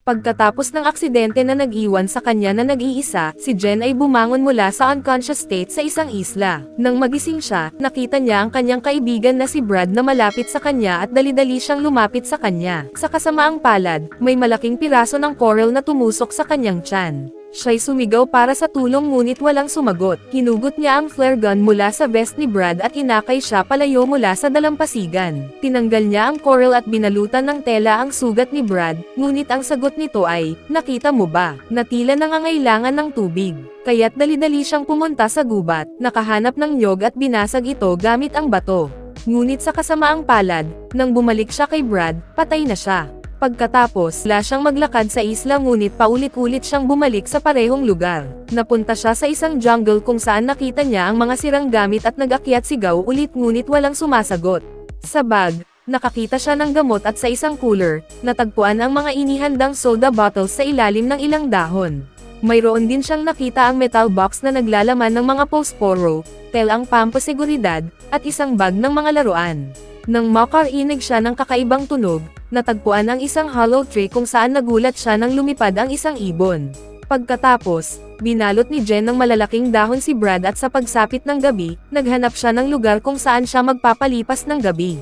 Pagkatapos ng aksidente na nag-iwan sa kanya na nag-iisa, si Jen ay bumangon mula sa unconscious state sa isang isla. Nang magising siya, nakita niya ang kanyang kaibigan na si Brad na malapit sa kanya at dali-dali siyang lumapit sa kanya. Sa kasamaang palad, may malaking piraso ng coral na tumusok sa kanyang tiyan. Siya'y sumigaw para sa tulong ngunit walang sumagot. Hinugot niya ang flare gun mula sa vest ni Brad at inakay siya palayo mula sa dalampasigan. Tinanggal niya ang coral at binalutan ng tela ang sugat ni Brad, ngunit ang sagot nito ay, "Nakita mo ba? Na tila nangangailangan ng tubig." Kaya't dali-dali siyang pumunta sa gubat, nakahanap ng niyog at binasag ito gamit ang bato. Ngunit sa kasamaang palad, nang bumalik siya kay Brad, patay na siya. Pagkatapos, wala siyang maglakad sa isla ngunit paulit-ulit siyang bumalik sa parehong lugar. Napunta siya sa isang jungle kung saan nakita niya ang mga sirang gamit at nag-akyat sigaw ulit ngunit walang sumasagot. Sa bag, nakakita siya ng gamot at sa isang cooler, natagpuan ang mga inihandang soda bottles sa ilalim ng ilang dahon. Mayroon din siyang nakita ang metal box na naglalaman ng mga posporo, telang pampaseguridad, at isang bag ng mga laruan. Nang makarinig siya ng kakaibang tunog, natagpuan ang isang hollow tree kung saan nagulat siya nang lumipad ang isang ibon. Pagkatapos, binalot ni Jen ng malalaking dahon si Brad at sa pagsapit ng gabi, naghanap siya ng lugar kung saan siya magpapalipas ng gabi.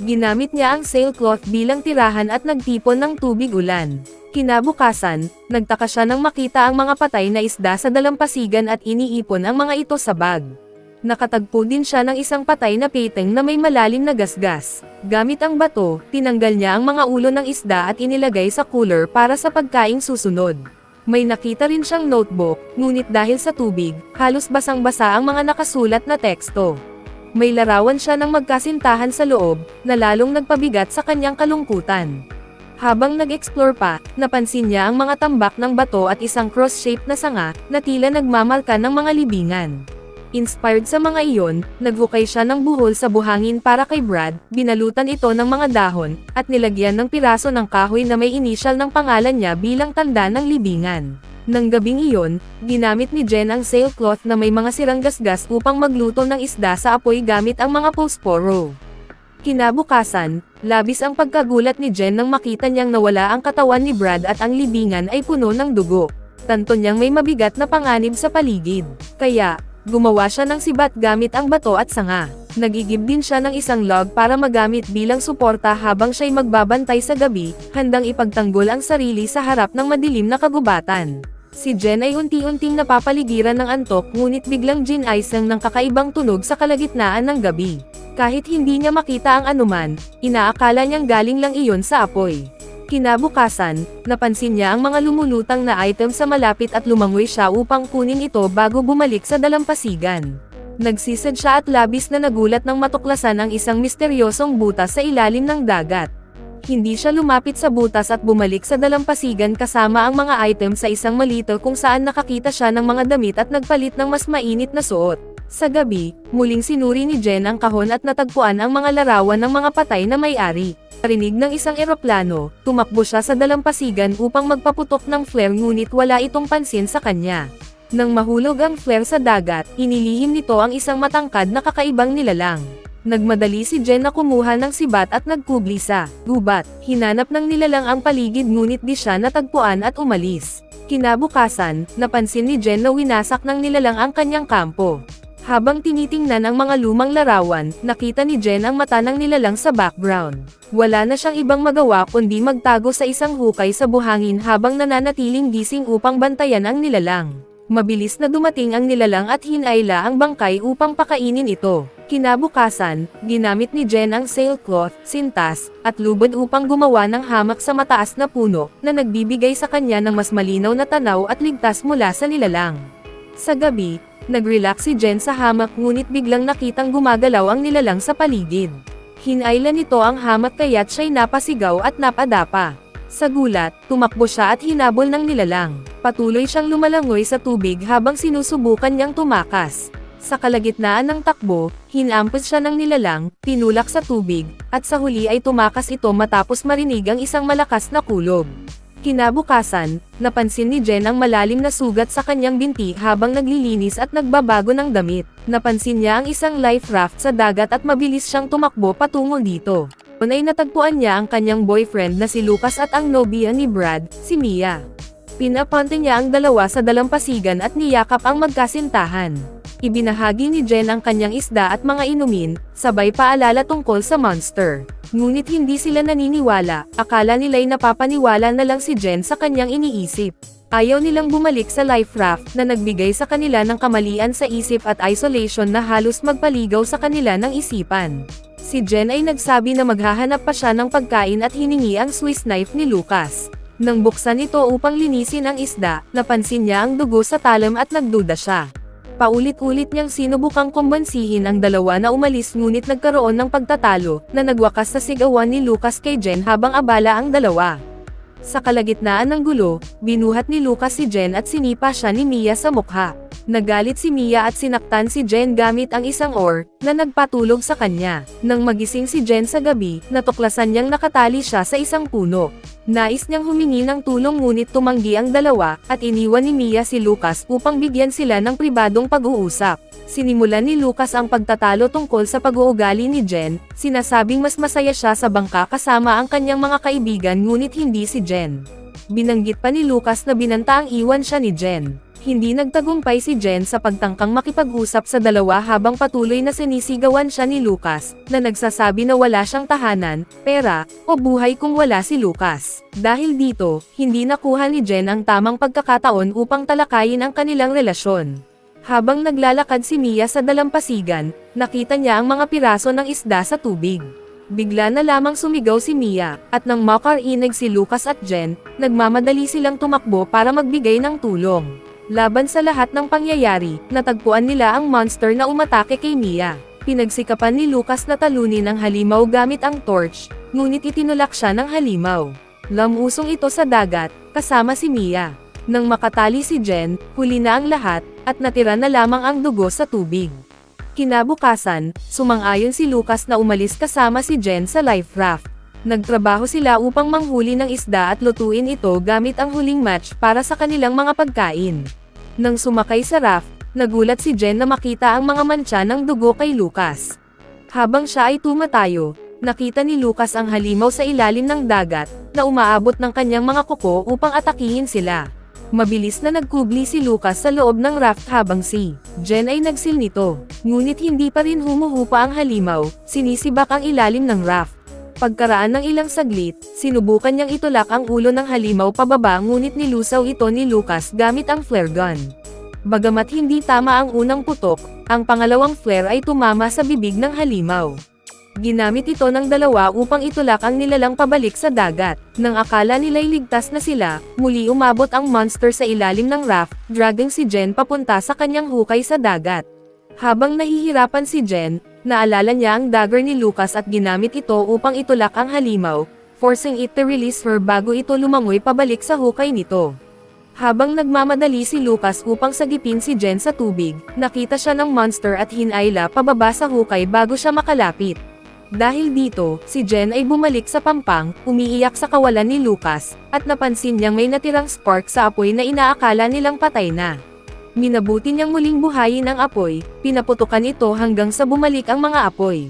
Ginamit niya ang sailcloth bilang tirahan at nagtipon ng tubig ulan. Kinabukasan, nagtaka siya nang makita ang mga patay na isda sa dalampasigan at iniipon ang mga ito sa bag. Nakatagpo din siya ng isang patay na peteng na may malalim na gasgas. Gamit ang bato, tinanggal niya ang mga ulo ng isda at inilagay sa cooler para sa pagkaing susunod. May nakita rin siyang notebook, ngunit dahil sa tubig, halos basang-basa ang mga nakasulat na teksto. May larawan siya ng magkasintahan sa loob, na lalong nagpabigat sa kanyang kalungkutan. Habang nag-explore pa, napansin niya ang mga tambak ng bato at isang cross-shaped na sanga, na tila nagmamalka ng mga libingan. Inspired sa mga iyon, naghukay siya ng buhol sa buhangin para kay Brad, binalutan ito ng mga dahon, at nilagyan ng piraso ng kahoy na may inisyal ng pangalan niya bilang tanda ng libingan. Nang gabing iyon, ginamit ni Jen ang sailcloth na may mga sirang gasgas upang magluto ng isda sa apoy gamit ang mga posporo. Kinabukasan, labis ang pagkagulat ni Jen nang makita niyang nawala ang katawan ni Brad at ang libingan ay puno ng dugo. Tanto niyang may mabigat na panganib sa paligid. Kaya, gumawa siya ng sibat gamit ang bato at sanga. Nagigib din siya ng isang log para magamit bilang suporta habang siya'y magbabantay sa gabi, handang ipagtanggol ang sarili sa harap ng madilim na kagubatan. Si Jen ay unti-unting napapaligiran ng antok ngunit biglang ginaisang ng kakaibang tunog sa kalagitnaan ng gabi. Kahit hindi niya makita ang anuman, inaakala niyang galing lang iyon sa apoy. Kinabukasan, napansin niya ang mga lumulutang na item sa malapit at lumangoy siya upang kunin ito bago bumalik sa dalampasigan. Nagsisad siya at labis na nagulat nang matuklasan ang isang misteryosong butas sa ilalim ng dagat. Hindi siya lumapit sa butas at bumalik sa dalampasigan kasama ang mga item sa isang malito kung saan nakakita siya ng mga damit at nagpalit ng mas mainit na suot. Sa gabi, muling sinuri ni Jen ang kahon at natagpuan ang mga larawan ng mga patay na may-ari. Parinig ng isang eroplano, tumakbo siya sa dalampasigan upang magpaputok ng flare ngunit wala itong pansin sa kanya. Nang mahulog ang flare sa dagat, inilihim nito ang isang matangkad na kakaibang nilalang. Nagmadali si Jen na kumuha ng sibat at nagkubli sa gubat. Hinanap ng nilalang ang paligid ngunit di siya natagpuan at umalis. Kinabukasan, napansin ni Jen na winasak ng nilalang ang kanyang kampo. Habang tinitingnan ang mga lumang larawan, nakita ni Jen ang mata ng nilalang sa background. Wala na siyang ibang magawa kundi magtago sa isang hukay sa buhangin habang nananatiling gising upang bantayan ang nilalang. Mabilis na dumating ang nilalang at hinayla ang bangkay upang pakainin ito. Kinabukasan, ginamit ni Jen ang sailcloth, sintas, at lubid upang gumawa ng hamak sa mataas na puno, na nagbibigay sa kanya ng mas malinaw na tanaw at ligtas mula sa nilalang. Sa gabi, nag-relax si Jen sa hamak ngunit biglang nakitang gumagalaw ang nilalang sa paligid. Hinayla nito ang hamak kaya't siya'y napasigaw at napadapa. Sa gulat, tumakbo siya at hinabol ng nilalang. Patuloy siyang lumalangoy sa tubig habang sinusubukan niyang tumakas. Sa kalagitnaan ng takbo, hinampas siya ng nilalang, tinulak sa tubig, at sa huli ay tumakas ito matapos marinig ang isang malakas na kulog. Kinabukasan, napansin ni Jen ang malalim na sugat sa kanyang binti habang naglilinis at nagbabago ng damit. Napansin niya ang isang life raft sa dagat at mabilis siyang tumakbo patungo dito. Noon ay natagpuan niya ang kanyang boyfriend na si Lucas at ang nobya ni Brad, si Mia. Pinapunta niya ang dalawa sa dalampasigan at niyakap ang magkasintahan. Ibinahagi ni Jen ang kanyang isda at mga inumin, sabay paalala tungkol sa monster. Ngunit hindi sila naniniwala, akala nila'y napapaniwala na lang si Jen sa kanyang iniisip. Ayaw nilang bumalik sa life raft na nagbigay sa kanila ng kamalian sa isip at isolation na halos magpaligaw sa kanila ng isipan. Si Jen ay nagsabi na maghahanap pa siya ng pagkain at hiningi ang Swiss knife ni Lucas. Nang buksan ito upang linisin ang isda, napansin niya ang dugo sa talam at nagduda siya. Paulit-ulit niyang sinubukang kumbansihin ang dalawa na umalis ngunit nagkaroon ng pagtatalo, na nagwakas sa sigawan ni Lucas kay Jen habang abala ang dalawa. Sa kalagitnaan ng gulo, binuhat ni Lucas si Jen at sinipa siya ni Mia sa mukha. Nagalit si Mia at sinaktan si Jen gamit ang isang oar, na nagpatulog sa kanya. Nang magising si Jen sa gabi, natuklasan niyang nakatali siya sa isang puno. Nais niyang humingi ng tulong ngunit tumanggi ang dalawa, at iniwan ni Mia si Lucas upang bigyan sila ng pribadong pag-uusap. Sinimulan ni Lucas ang pagtatalo tungkol sa pag-uugali ni Jen, sinasabing mas masaya siya sa bangka kasama ang kanyang mga kaibigan ngunit hindi si Jen. Binanggit pa ni Lucas na binanta ang iwan siya ni Jen. Hindi nagtagumpay si Jen sa pagtangkang makipag-usap sa dalawa habang patuloy na sinisigawan siya ni Lucas, na nagsasabi na wala siyang tahanan, pera, o buhay kung wala si Lucas. Dahil dito, hindi nakuha ni Jen ang tamang pagkakataon upang talakayin ang kanilang relasyon. Habang naglalakad si Mia sa dalampasigan, nakita niya ang mga piraso ng isda sa tubig. Bigla na lamang sumigaw si Mia, at nang makarinig si Lucas at Jen, nagmamadali silang tumakbo para magbigay ng tulong. Laban sa lahat ng pangyayari, natagpuan nila ang monster na umatake kay Mia. Pinagsikapan ni Lucas na talunin ang halimaw gamit ang torch, ngunit itinulak siya ng halimaw. Lamusong ito sa dagat, kasama si Mia. Nang makatali si Jen, huli na ang lahat, at natira na lamang ang dugo sa tubig. Kinabukasan, sumang-ayon si Lucas na umalis kasama si Jen sa life raft. Nagtrabaho sila upang manghuli ng isda at lutuin ito gamit ang huling match para sa kanilang mga pagkain. Nang sumakay sa raft, nagulat si Jen na makita ang mga mantsa ng dugo kay Lucas. Habang siya ay tumatayo, nakita ni Lucas ang halimaw sa ilalim ng dagat, na umaabot ng kanyang mga kuko upang atakihin sila. Mabilis na nagkubli si Lucas sa loob ng raft habang si Jen ay nagsil nito. Ngunit hindi pa rin humuhupa ang halimaw, sinisibak ang ilalim ng raft. Pagkaraan ng ilang saglit, sinubukan niyang itulak ang ulo ng halimaw pababa ngunit nilusaw ito ni Lucas gamit ang flare gun. Bagamat hindi tama ang unang putok, ang pangalawang flare ay tumama sa bibig ng halimaw. Ginamit ito ng dalawa upang itulak ang nilalang pabalik sa dagat. Nang akala nila'y ligtas na sila, muli umabot ang monster sa ilalim ng raft, dragging si Jen papunta sa kanyang hukay sa dagat. Habang nahihirapan si Jen, naalala niya ang dagger ni Lucas at ginamit ito upang itulak ang halimaw, forcing it to release her bago ito lumangoy pabalik sa hukay nito. Habang nagmamadali si Lucas upang sagipin si Jen sa tubig, nakita siya ng monster at hinayla pababa sa hukay bago siya makalapit. Dahil dito, si Jen ay bumalik sa pampang, umiiyak sa kawalan ni Lucas, at napansin niyang may natirang spark sa apoy na inaakala nilang patay na. Minabuti niyang muling buhayin ang apoy, pinaputukan ito hanggang sa bumalik ang mga apoy.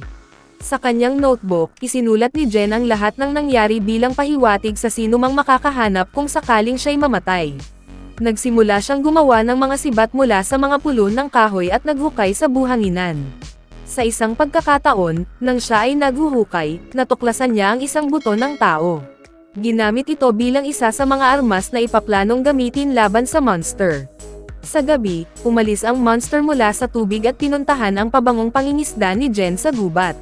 Sa kanyang notebook, isinulat ni Jen ang lahat ng nangyari bilang pahiwatig sa sinumang makakahanap kung sakaling siya'y mamatay. Nagsimula siyang gumawa ng mga sibat mula sa mga pulo ng kahoy at naghukay sa buhanginan. Sa isang pagkakataon, nang siya ay naghuhukay, natuklasan niya ang isang buto ng tao. Ginamit ito bilang isa sa mga armas na ipaplanong gamitin laban sa monster. Sa gabi, umalis ang monster mula sa tubig at pinuntahan ang pabangong pangingisda ni Jen sa gubat.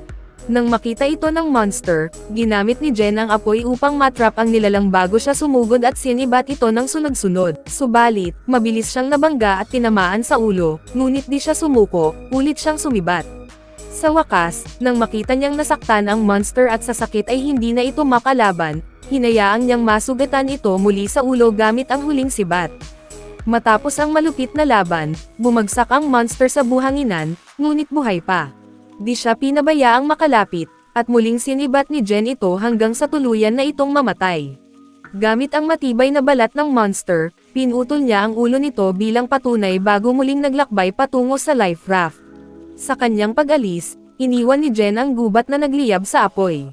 Nang makita ito ng monster, ginamit ni Jen ang apoy upang matrap ang nilalang bago siya sumugod at sinibat ito ng sunod-sunod. Subalit, mabilis siyang nabangga at tinamaan sa ulo, ngunit di siya sumuko, ulit siyang sumibat. Sa wakas, nang makita niyang nasaktan ang monster at sa sakit ay hindi na ito makalaban, hinayaang niyang masugatan ito muli sa ulo gamit ang huling sibat. Matapos ang malupit na laban, bumagsak ang monster sa buhanginan, ngunit buhay pa. Di siya pinabayaang makalapit, at muling sinibat ni Jen ito hanggang sa tuluyan na itong mamatay. Gamit ang matibay na balat ng monster, pinutol niya ang ulo nito bilang patunay bago muling naglakbay patungo sa life raft. Sa kanyang pag-alis, iniwan ni Jen ang gubat na nagliyab sa apoy.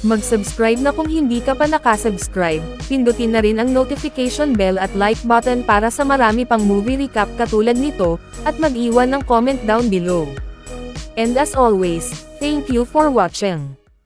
Mag-subscribe na kung hindi ka pa nakasubscribe, pindutin na rin ang notification bell at like button para sa marami pang movie recap katulad nito, at mag-iwan ng comment down below. And as always, thank you for watching.